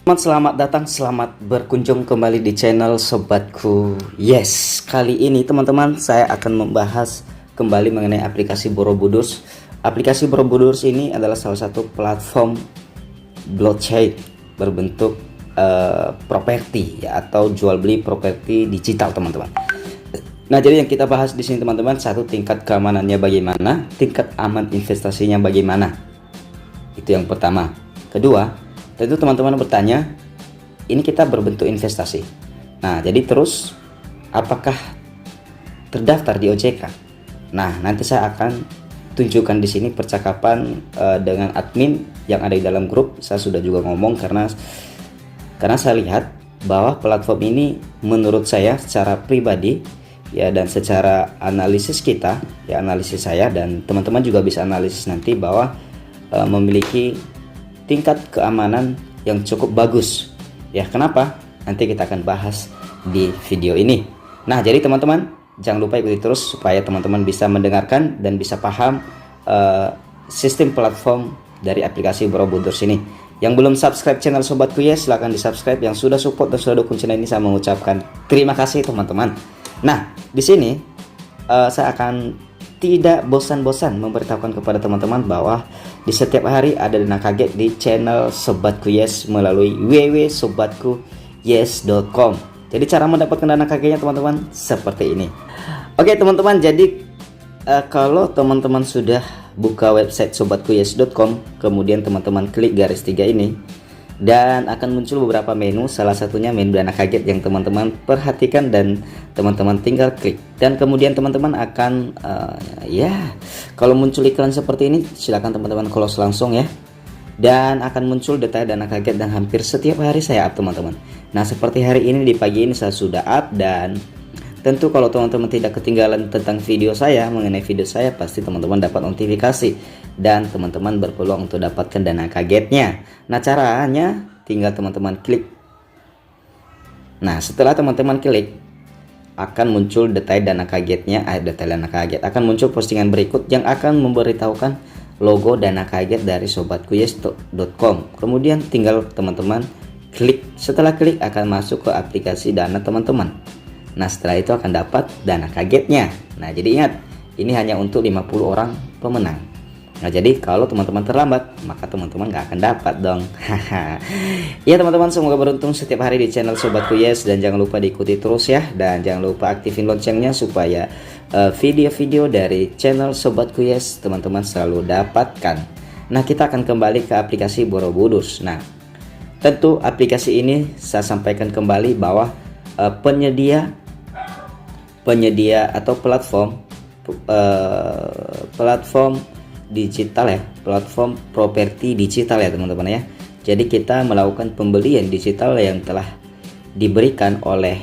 Selamat datang, selamat berkunjung kembali di channel Sobatku. Yes, kali ini teman-teman saya akan membahas kembali mengenai aplikasi Borobudur. Aplikasi Borobudur ini adalah salah satu platform blockchain berbentuk properti ya, atau jual beli properti digital, teman-teman. Nah, jadi yang kita bahas di sini teman-teman, satu, tingkat keamanannya bagaimana, tingkat aman investasinya bagaimana. Itu yang pertama. Kedua, tentu teman-teman bertanya, ini kita berbentuk investasi. Nah, jadi terus apakah terdaftar di OJK? Nah, nanti saya akan tunjukkan di sini percakapan dengan admin yang ada di dalam grup. Saya sudah juga ngomong karena saya lihat bahwa platform ini menurut saya secara pribadi ya, dan secara analisis kita ya, analisis saya dan teman-teman juga bisa analisis nanti bahwa memiliki tingkat keamanan yang cukup bagus ya. Kenapa? Nanti kita akan bahas di video ini. Nah, jadi teman-teman jangan lupa ikuti terus supaya teman-teman bisa mendengarkan dan bisa paham sistem platform dari aplikasi Borobudur ini. Yang belum subscribe channel Sobatku ya, silahkan di subscribe. Yang sudah support dan sudah dukung channel ini, saya mengucapkan terima kasih teman-teman. Nah, di sini saya akan tidak bosan-bosan memberitahukan kepada teman-teman bahwa di setiap hari ada dana kaget di channel Sobatku Yes melalui www.sobatkuyes.com. Jadi cara mendapatkan dana kagetnya teman-teman seperti ini. Oke teman-teman, jadi kalau teman-teman sudah buka website sobatkuyes.com, kemudian teman-teman klik garis 3 ini, dan akan muncul beberapa menu, salah satunya menu dana kaget yang teman-teman perhatikan dan teman-teman tinggal klik. Dan kemudian teman-teman akan kalau muncul iklan seperti ini, silakan teman-teman close langsung ya. Dan akan muncul detail dana kaget dan hampir setiap hari saya up teman-teman. Nah, seperti hari ini di pagi ini saya sudah up, dan tentu kalau teman-teman tidak ketinggalan tentang video saya, mengenai video saya, pasti teman-teman dapat notifikasi dan teman-teman berpeluang untuk dapatkan dana kagetnya. Nah, caranya tinggal teman-teman klik. Nah, setelah teman-teman klik akan muncul detail dana kagetnya, detail dana kaget. Akan muncul postingan berikut yang akan memberitahukan logo dana kaget dari sobatkuyes.com. Kemudian tinggal teman-teman klik. Setelah klik akan masuk ke aplikasi dana teman-teman. Nah, setelah itu akan dapat dana kagetnya. Nah, jadi ingat, ini hanya untuk 50 orang pemenang. Nah, jadi kalau teman-teman terlambat, maka teman-teman nggak akan dapat dong. Ya teman-teman, semoga beruntung setiap hari di channel Sobatku Yes, dan jangan lupa diikuti terus ya, dan jangan lupa aktifin loncengnya supaya video-video dari channel Sobatku Yes teman-teman selalu dapatkan. Nah, kita akan kembali ke aplikasi Borobudur. Nah, tentu aplikasi ini saya sampaikan kembali bahwa penyedia atau platform digital ya, platform properti digital ya teman-teman ya. Jadi kita melakukan pembelian digital yang telah diberikan oleh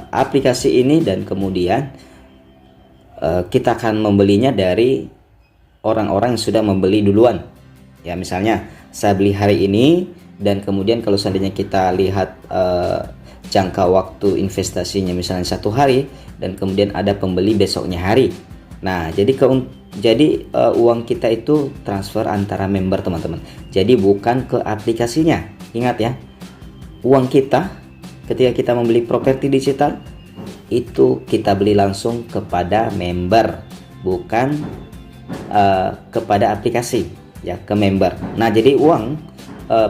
aplikasi ini, dan kemudian kita akan membelinya dari orang-orang yang sudah membeli duluan ya. Misalnya saya beli hari ini, dan kemudian kalau seandainya kita lihat jangka waktu investasinya misalnya 1 hari, dan kemudian ada pembeli besoknya hari. Nah, jadi uang kita itu transfer antara member teman-teman. Jadi bukan ke aplikasinya. Ingat ya, uang kita ketika kita membeli properti digital itu kita beli langsung kepada member, bukan kepada aplikasi ya, ke member. Nah, jadi uang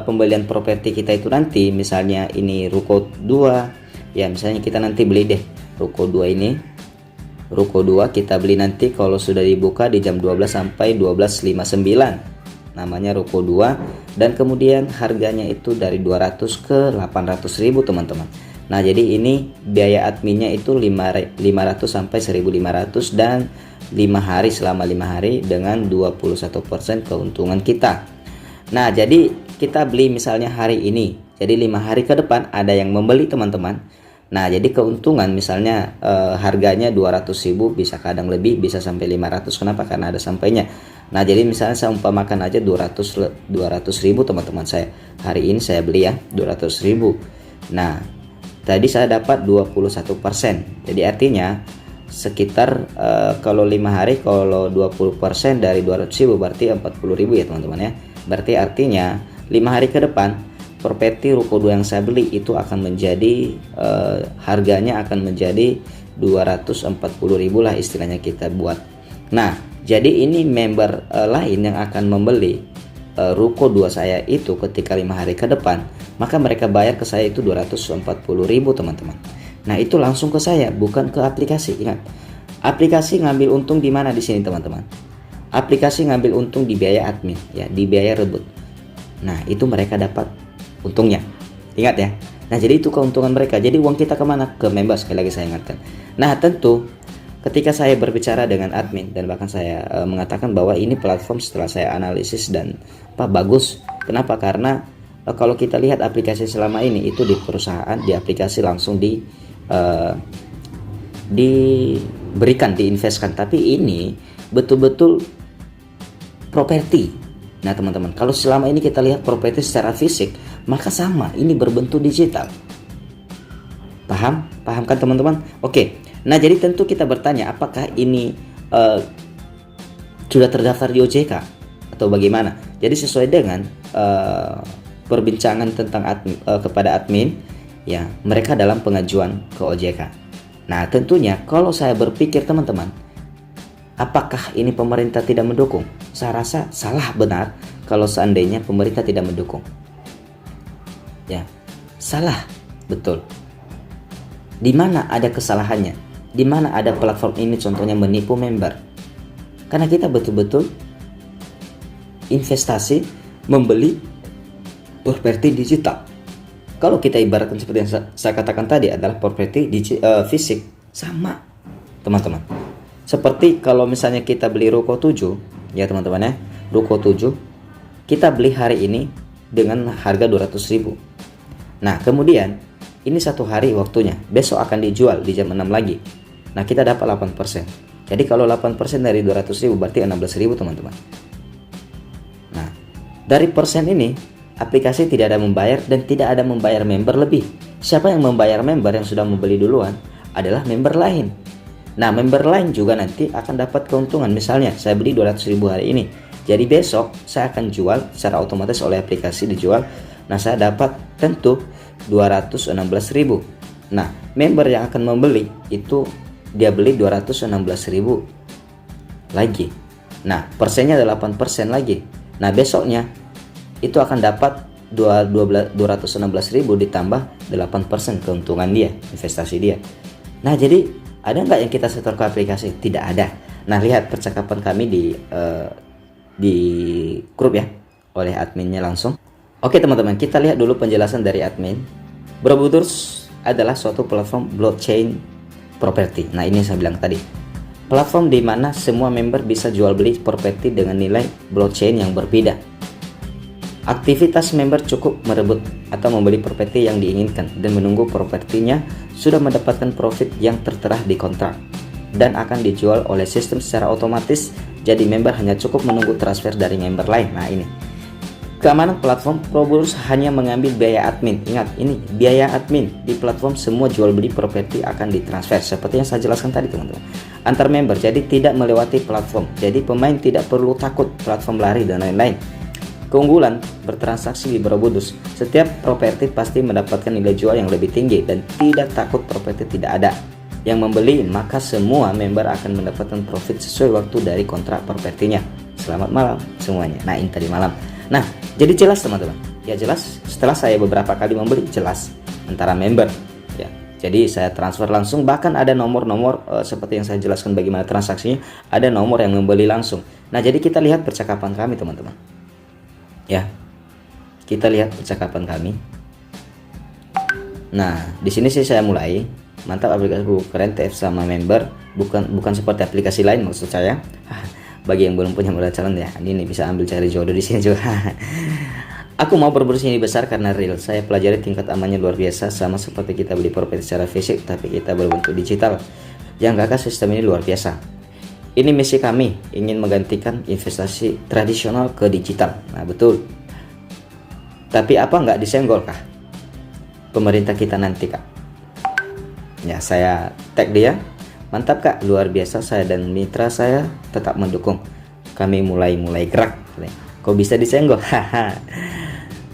pembelian properti kita itu nanti, misalnya ini ruko 2 ya, misalnya kita nanti beli deh ruko 2 ini. Ruko 2 kita beli nanti kalau sudah dibuka di jam 12 sampai 12.59, namanya ruko 2, dan kemudian harganya itu dari 200 ke 800 ribu teman-teman. Nah, jadi ini biaya adminnya itu 500 sampai 1.500 dan 5 hari, selama 5 hari dengan 21% keuntungan kita. Nah, jadi kita beli misalnya hari ini, jadi 5 hari ke depan ada yang membeli teman-teman. Nah, jadi keuntungan misalnya harganya 200.000, bisa kadang lebih, bisa sampai 500. Kenapa? Karena ada sampainya. Nah, jadi misalnya saya umpamakan aja 200.000 teman-teman, saya hari ini saya beli ya 200.000. Nah, tadi saya dapat 21%. Jadi artinya sekitar kalau 5 hari, kalau 20% dari 200.000 berarti 40.000 ya teman-teman ya. Berarti artinya 5 hari ke depan properti ruko 2 yang saya beli itu akan menjadi harganya akan menjadi 240.000 lah istilahnya kita buat. Nah, jadi ini member lain yang akan membeli ruko 2 saya itu ketika 5 hari ke depan, maka mereka bayar ke saya itu 240.000 teman-teman. Nah, itu langsung ke saya, bukan ke aplikasi. Ingat, aplikasi ngambil untung di mana di sini teman-teman? Aplikasi ngambil untung di biaya admin, ya, di biaya rebut. Nah, itu mereka dapat untungnya. Ingat ya. Nah, jadi itu keuntungan mereka. Jadi uang kita kemana? Ke member, sekali lagi saya ingatkan. Nah, tentu ketika saya berbicara dengan admin dan bahkan saya mengatakan bahwa ini platform setelah saya analisis dan bagus. Kenapa? Karena kalau kita lihat aplikasi selama ini itu di perusahaan, di aplikasi langsung diberikan, diinvestkan. Tapi ini betul-betul properti. Nah teman-teman, kalau selama ini kita lihat properti secara fisik, maka sama, ini berbentuk digital. Paham? Paham kan teman-teman? Oke, nah jadi tentu kita bertanya, apakah ini sudah terdaftar di OJK atau bagaimana? Jadi sesuai dengan perbincangan tentang kepada admin, ya, mereka dalam pengajuan ke OJK. Nah tentunya kalau saya berpikir teman-teman, apakah ini pemerintah tidak mendukung? Saya rasa salah benar kalau seandainya pemerintah tidak mendukung. Ya, salah betul. Di mana ada kesalahannya? Di mana ada platform ini contohnya menipu member? Karena kita betul-betul investasi membeli properti digital. Kalau kita ibaratkan seperti yang saya katakan tadi adalah properti fisik, sama teman-teman. Seperti kalau misalnya kita beli ruko 7, ya teman-teman ya, ruko 7 kita beli hari ini dengan harga 200.000. Nah kemudian ini 1 hari waktunya, besok akan dijual di jam 6 lagi. Nah kita dapat 8%. Jadi kalau 8% dari 200.000 berarti 16.000 teman-teman. Nah dari persen ini aplikasi tidak ada membayar dan tidak ada membayar member lebih. Siapa yang membayar member yang sudah membeli duluan adalah member lain. Nah member lain juga nanti akan dapat keuntungan. Misalnya saya beli 200.000 hari ini, jadi besok saya akan jual secara otomatis oleh aplikasi dijual. Nah saya dapat tentu 216.000. Nah member yang akan membeli itu dia beli 216.000 lagi. Nah persennya adalah 8% lagi. Nah besoknya itu akan dapat 216.000 ditambah 8% keuntungan dia, investasi dia. Nah jadi ada nggak yang kita setor ke aplikasi? Tidak ada. Nah lihat percakapan kami di grup ya, oleh adminnya langsung. Oke teman-teman, kita lihat dulu penjelasan dari admin. Borobudur adalah suatu platform blockchain property. Nah ini yang saya bilang tadi, platform di mana semua member bisa jual beli properti dengan nilai blockchain yang berbeda. Aktivitas member cukup merebut atau membeli properti yang diinginkan dan menunggu propertinya sudah mendapatkan profit yang tertera di kontrak dan akan dijual oleh sistem secara otomatis. Jadi member hanya cukup menunggu transfer dari member lain. Nah ini keamanan platform Borobudur hanya mengambil biaya admin. Ingat ini biaya admin di platform, semua jual beli properti akan ditransfer seperti yang saya jelaskan tadi teman-teman, antar member. Jadi tidak melewati platform. Jadi pemain tidak perlu takut platform lari dan lain-lain. Keunggulan bertransaksi di Borobudur, setiap properti pasti mendapatkan nilai jual yang lebih tinggi dan tidak takut properti tidak ada yang membeli, maka semua member akan mendapatkan profit sesuai waktu dari kontrak propertinya. Selamat malam semuanya. Nah ini tadi malam. Nah jadi jelas teman-teman, ya jelas setelah saya beberapa kali membeli, jelas antara member ya. Jadi saya transfer langsung, bahkan ada nomor-nomor seperti yang saya jelaskan bagaimana transaksinya, ada nomor yang membeli langsung. Nah jadi kita lihat percakapan kami teman-teman. Ya, kita lihat percakapan kami. Nah, di sini sih saya mulai. Mantap aplikasi keren, TF sama member, bukan seperti aplikasi lain maksud saya. Bagi yang belum punya modal calon ya, ini bisa ambil cari jodoh di sini juga. Aku mau berburu ini besar karena real. Saya pelajari tingkat amannya luar biasa, sama seperti kita beli properti secara fisik, tapi kita berbentuk digital. Yang gakah sistem ini luar biasa. Ini misi kami, ingin menggantikan investasi tradisional ke digital. Nah betul. Tapi apa nggak disenggol kah pemerintah kita nanti kak? Ya saya tag dia. Mantap kak, luar biasa, saya dan mitra saya tetap mendukung. Kami mulai gerak. Kok bisa disenggol?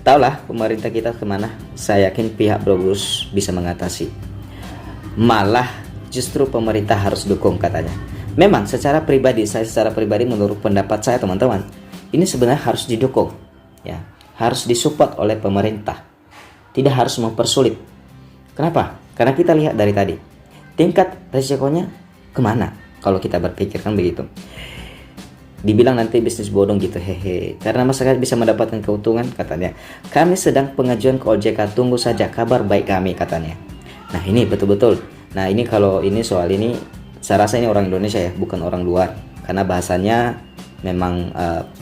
Taulah pemerintah kita kemana. Saya yakin pihak Borobudur bisa mengatasi. Malah justru pemerintah harus dukung katanya. Memang secara pribadi, menurut pendapat saya teman-teman, ini sebenarnya harus didukung, ya, harus disupport oleh pemerintah, tidak harus mempersulit. Kenapa? Karena kita lihat dari tadi, tingkat resikonya kemana kalau kita berpikirkan begitu. Dibilang nanti bisnis bodong gitu, hehe. Karena masyarakat bisa mendapatkan keuntungan katanya. Kami sedang pengajuan ke OJK, tunggu saja kabar baik kami katanya. Nah ini betul-betul. Nah ini kalau ini soal ini, saya rasa ini orang Indonesia ya, bukan orang luar. Karena bahasanya memang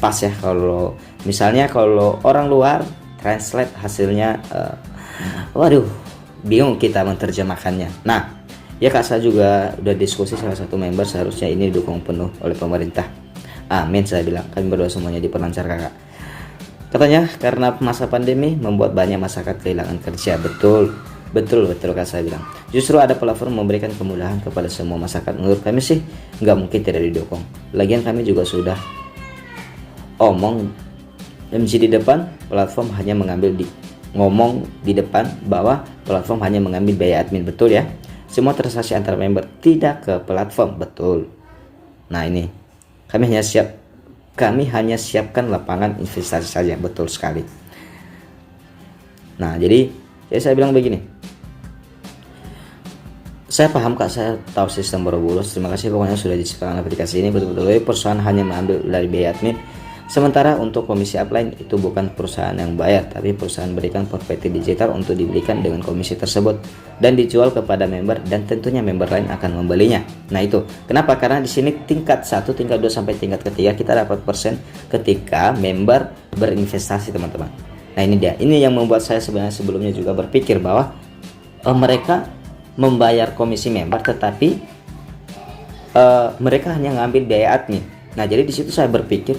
pas ya. Kalau misalnya kalau orang luar translate hasilnya, waduh, bingung kita menerjemahkannya. Nah ya Kak, saya juga udah diskusi salah satu member, seharusnya ini didukung penuh oleh pemerintah. Amin, saya bilang. Kami berdoa semuanya diperlancar Kakak. Katanya karena masa pandemi membuat banyak masyarakat kehilangan kerja. Betul Kak, saya bilang. Justru ada platform memberikan kemudahan kepada semua masyarakat. Menurut kami sih nggak mungkin tidak didukung. Lagian kami juga sudah omong MC di depan, platform hanya mengambil ngomong di depan bahwa platform hanya mengambil biaya admin. Betul ya. Semua transaksi antar member tidak ke platform. Betul. Nah ini kami hanya siapkan lapangan investasi saja. Betul sekali. Nah jadi saya bilang begini, saya paham Kak, saya tahu sistem Borobudur. Terima kasih pokoknya sudah diciptakan aplikasi ini. Betul-betul perusahaan hanya mengambil dari biaya admin. Sementara untuk komisi upline itu bukan perusahaan yang bayar, tapi perusahaan berikan properti digital untuk dibelikan dengan komisi tersebut dan dijual kepada member, dan tentunya member lain akan membelinya. Nah itu kenapa? Karena di sini tingkat 1, tingkat 2 sampai tingkat ketiga kita dapat persen ketika member berinvestasi teman-teman. Nah ini dia, ini yang membuat saya sebenarnya sebelumnya juga berpikir bahwa mereka membayar komisi member, tetapi mereka hanya ngambil biaya admin. Nah jadi di situ saya berpikir,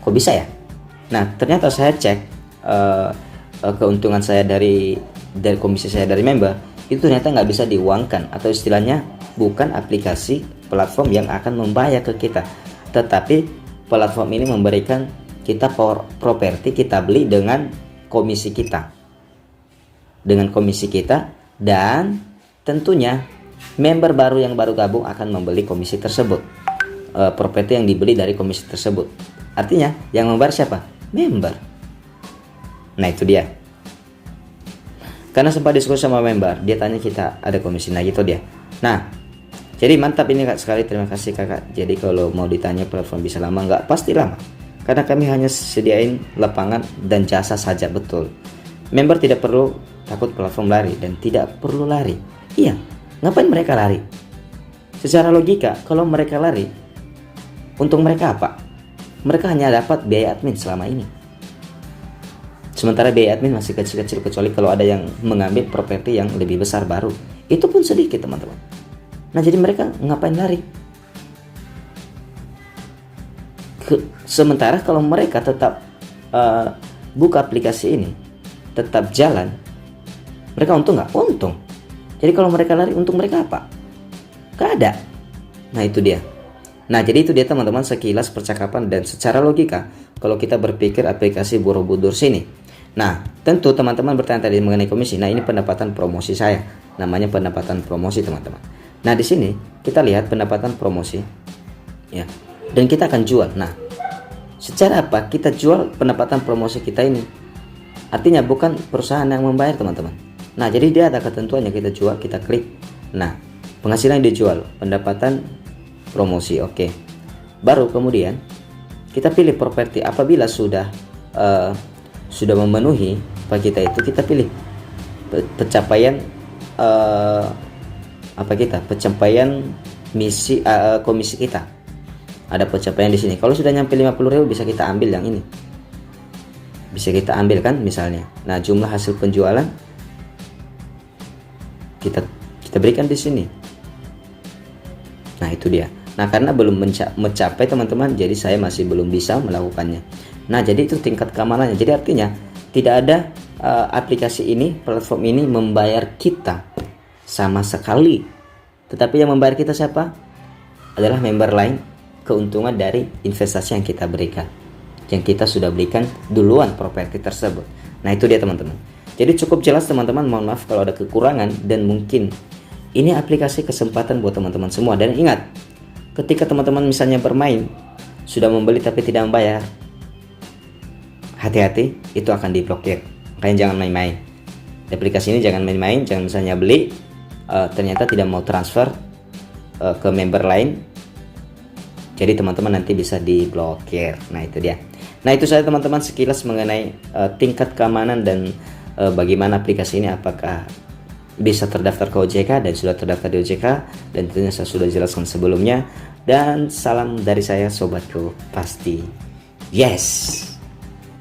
kok bisa ya? Nah ternyata saya cek keuntungan saya dari komisi saya dari member itu ternyata nggak bisa diuangkan, atau istilahnya bukan aplikasi platform yang akan membayar ke kita, tetapi platform ini memberikan kita properti, kita beli dengan komisi kita, dan tentunya member baru yang baru gabung akan membeli komisi tersebut, properti yang dibeli dari komisi tersebut. Artinya yang membayar siapa? Member. Nah itu dia. Karena sempat diskusi sama member, dia tanya kita ada komisi. Nah gitu dia. Nah jadi mantap ini Kak sekali. Terima kasih Kakak. Jadi kalau mau ditanya platform bisa lama, nggak pasti lama, karena kami hanya sediain lapangan dan jasa saja. Betul. Member tidak perlu takut platform lari, dan tidak perlu lari. Iya, ngapain mereka lari? Secara logika kalau mereka lari, untung mereka apa? Mereka hanya dapat biaya admin selama ini. Sementara biaya admin masih kecil-kecil, kecuali kalau ada yang mengambil properti yang lebih besar baru. Itu pun sedikit teman-teman. Nah jadi mereka ngapain lari? Sementara kalau mereka tetap buka aplikasi ini, tetap jalan, mereka untung nggak? Untung. Jadi kalau mereka lari, untung mereka apa? Gak ada. Nah itu dia. Nah jadi itu dia teman-teman sekilas percakapan dan secara logika kalau kita berpikir aplikasi Borobudur sini. Nah tentu teman-teman bertanya tadi mengenai komisi. Nah ini pendapatan promosi saya, namanya pendapatan promosi teman-teman. Nah di sini kita lihat pendapatan promosi ya, dan kita akan jual. Nah secara apa kita jual pendapatan promosi kita ini? Artinya bukan perusahaan yang membayar teman-teman. Nah jadi dia ada ketentuannya, kita jual, kita klik. Nah penghasilan yang dijual, pendapatan promosi, oke. Baru kemudian kita pilih properti. Apabila sudah memenuhi apa kita itu, kita pilih pencapaian pencapaian misi komisi kita. Ada pencapaian di sini. Kalau sudah nyampe 50.000 bisa kita ambil yang ini. Bisa kita ambil kan misalnya. Nah jumlah hasil penjualan kita berikan di sini. Nah itu dia. Nah karena belum mencapai teman-teman, jadi saya masih belum bisa melakukannya. Nah jadi itu tingkat keamanannya. Jadi artinya tidak ada aplikasi ini, platform ini membayar kita sama sekali. Tetapi yang membayar kita siapa? Adalah member lain, keuntungan dari investasi yang kita berikan, yang kita sudah berikan duluan properti tersebut. Nah itu dia teman-teman. Jadi cukup jelas teman-teman, mohon maaf kalau ada kekurangan, dan mungkin ini aplikasi kesempatan buat teman-teman semua. Dan ingat, ketika teman-teman misalnya bermain, sudah membeli tapi tidak membayar, hati-hati, itu akan diblokir. Makanya jangan main-main. Di aplikasi ini jangan main-main, jangan misalnya beli, ternyata tidak mau transfer ke member lain, jadi teman-teman nanti bisa diblokir. Nah itu dia. Nah itu saja teman-teman sekilas mengenai tingkat keamanan dan bagaimana aplikasi ini apakah bisa terdaftar ke OJK dan sudah terdaftar di OJK, dan tentunya saya sudah jelaskan sebelumnya. Dan salam dari saya, sobatku pasti yes.